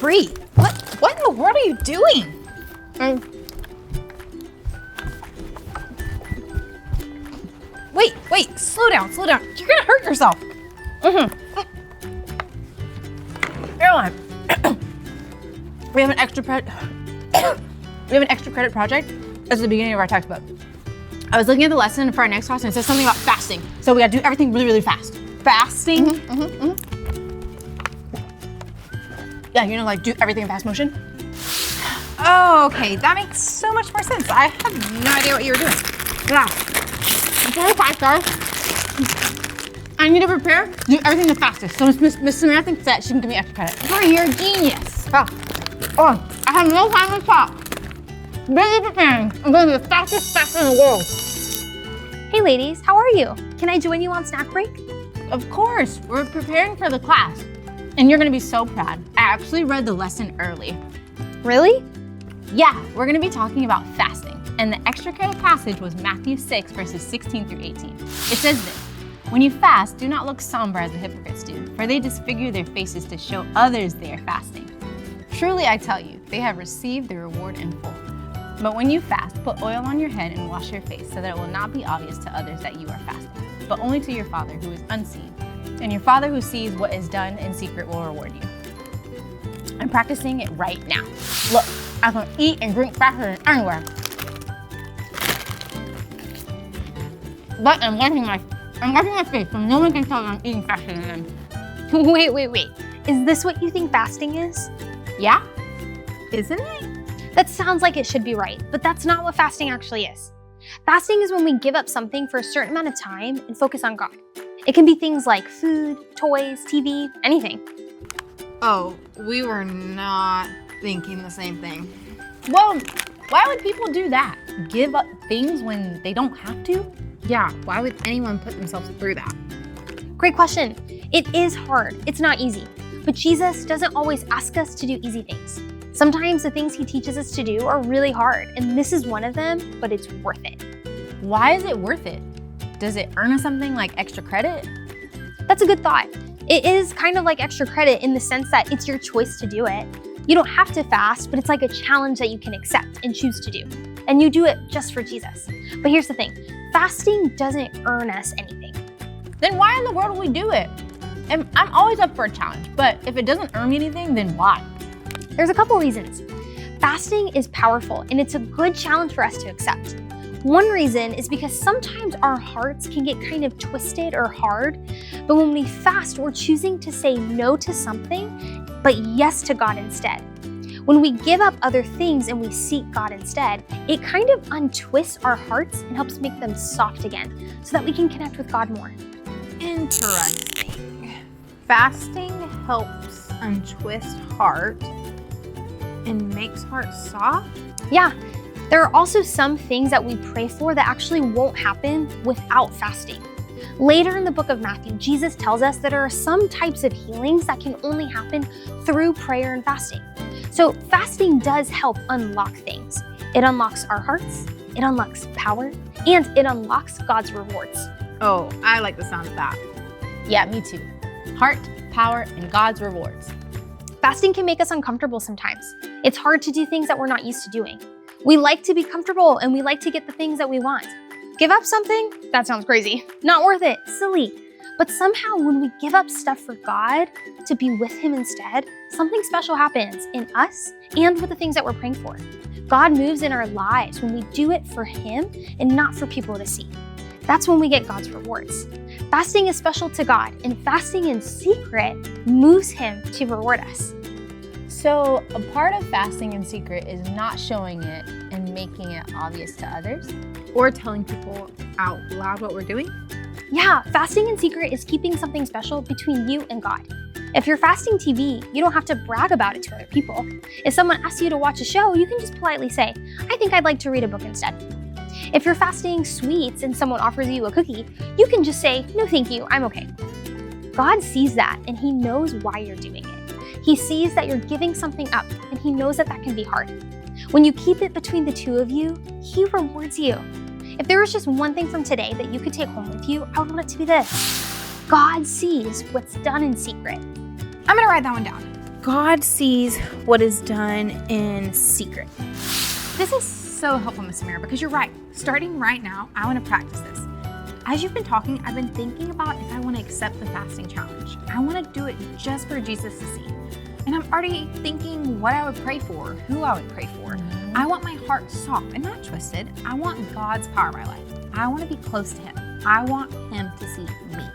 Bree, what in the world are you doing? Wait, slow down. You're gonna hurt yourself. Caroline, we have an extra credit project. That's the beginning of our textbook. I was looking at the lesson for our next class and it says something about fasting. So we gotta do everything really, really fast. Fasting? Yeah, like do everything in fast motion. Oh, okay, that makes so much more sense. I have no idea what you were doing. Yeah. Okay, 5 stars. I need to prepare, do everything the fastest. So Miss Samantha thinks that she can give me extra credit. You're a genius. Oh, I have no time to stop. Busy preparing. I'm going to be the fastest faster in the world. Hey ladies, how are you? Can I join you on snack break? Of course, we're preparing for the class. And you're gonna be so proud. I actually read the lesson early. Really? Yeah, we're gonna be talking about fasting. And the extra credit passage was Matthew 6, verses 16 through 18. It says this: when you fast, do not look somber as the hypocrites do, for they disfigure their faces to show others they are fasting. Truly I tell you, they have received their reward in full. But when you fast, put oil on your head and wash your face, so that it will not be obvious to others that you are fasting, but only to your Father who is unseen. And your Father who sees what is done in secret will reward you. I'm practicing it right now. Look, I can eat and drink faster than anywhere. But I'm wiping my face so no one can tell that I'm eating faster than them. Wait. Is this what you think fasting is? Yeah? Isn't it? That sounds like it should be right, but that's not what fasting actually is. Fasting is when we give up something for a certain amount of time and focus on God. It can be things like food, toys, TV, anything. Oh, we were not thinking the same thing. Well, why would people do that? Give up things when they don't have to? Yeah, why would anyone put themselves through that? Great question. It is hard. It's not easy. But Jesus doesn't always ask us to do easy things. Sometimes the things he teaches us to do are really hard, and this is one of them, but it's worth it. Why is it worth it? Does it earn us something like extra credit? That's a good thought. It is kind of like extra credit in the sense that it's your choice to do it. You don't have to fast, but it's like a challenge that you can accept and choose to do. And you do it just for Jesus. But here's the thing, fasting doesn't earn us anything. Then why in the world would we do it? And I'm always up for a challenge, but if it doesn't earn me anything, then why? There's a couple reasons. Fasting is powerful and it's a good challenge for us to accept. One reason is because sometimes our hearts can get kind of twisted or hard, but when we fast, we're choosing to say no to something, but yes to God instead. When we give up other things and we seek God instead, it kind of untwists our hearts and helps make them soft again so that we can connect with God more. Interesting. Fasting helps untwist heart and makes heart soft? Yeah, there are also some things that we pray for that actually won't happen without fasting. Later in the book of Matthew, Jesus tells us that there are some types of healings that can only happen through prayer and fasting. So fasting does help unlock things. It unlocks our hearts, it unlocks power, and it unlocks God's rewards. Oh, I like the sound of that. Yeah, me too. Heart, power, and God's rewards. Fasting can make us uncomfortable sometimes. It's hard to do things that we're not used to doing. We like to be comfortable and we like to get the things that we want. Give up something? That sounds crazy. Not worth it, silly. But somehow when we give up stuff for God to be with Him instead, something special happens in us and with the things that we're praying for. God moves in our lives when we do it for Him and not for people to see. That's when we get God's rewards. Fasting is special to God, and fasting in secret moves Him to reward us. So a part of fasting in secret is not showing it and making it obvious to others? Or telling people out loud what we're doing? Yeah, fasting in secret is keeping something special between you and God. If you're fasting TV, you don't have to brag about it to other people. If someone asks you to watch a show, you can just politely say, I think I'd like to read a book instead. If you're fasting sweets and someone offers you a cookie, you can just say, no thank you, I'm okay. God sees that and He knows why you're doing it. He sees that you're giving something up and He knows that that can be hard. When you keep it between the two of you, He rewards you. If there was just one thing from today that you could take home with you, I would want it to be this. God sees what's done in secret. I'm gonna write that one down. God sees what is done in secret. This is so helpful, Miss Samira, because you're right. Starting right now, I want to practice this. As you've been talking, I've been thinking about if I want to accept the fasting challenge. I want to do it just for Jesus to see. And I'm already thinking what I would pray for, who I would pray for. I want my heart soft and not twisted. I want God's power in my life. I want to be close to Him. I want Him to see me.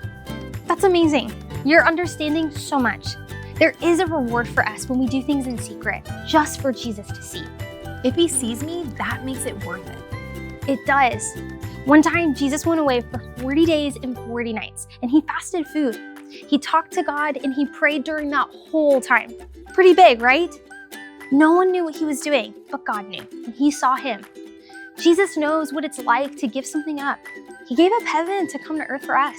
That's amazing. You're understanding so much. There is a reward for us when we do things in secret, just for Jesus to see. If He sees me, that makes it worth it. It does. One time, Jesus went away for 40 days and 40 nights, and He fasted food. He talked to God and He prayed during that whole time. Pretty big, right? No one knew what He was doing, but God knew, and He saw Him. Jesus knows what it's like to give something up. He gave up heaven to come to earth for us.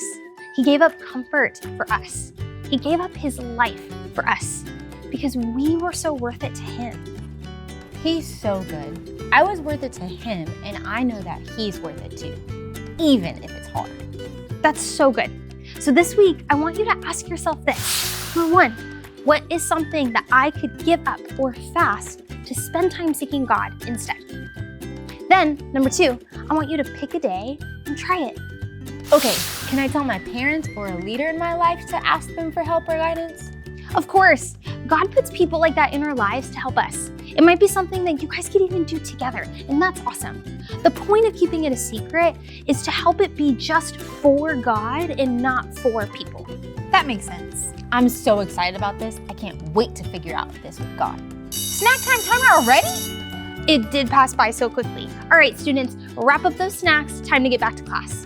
He gave up comfort for us. He gave up His life for us because we were so worth it to Him. He's so good. I was worth it to Him, and I know that He's worth it too, even if it's hard. That's so good. So this week, I want you to ask yourself this. Number one, what is something that I could give up or fast to spend time seeking God instead? Then, number two, I want you to pick a day and try it. Okay, can I tell my parents or a leader in my life to ask them for help or guidance? Of course, God puts people like that in our lives to help us. It might be something that you guys could even do together, and that's awesome. The point of keeping it a secret is to help it be just for God and not for people. That makes sense. I'm so excited about this. I can't wait to figure out this with God. Snack time already? It did pass by so quickly. All right, students, wrap up those snacks. Time to get back to class.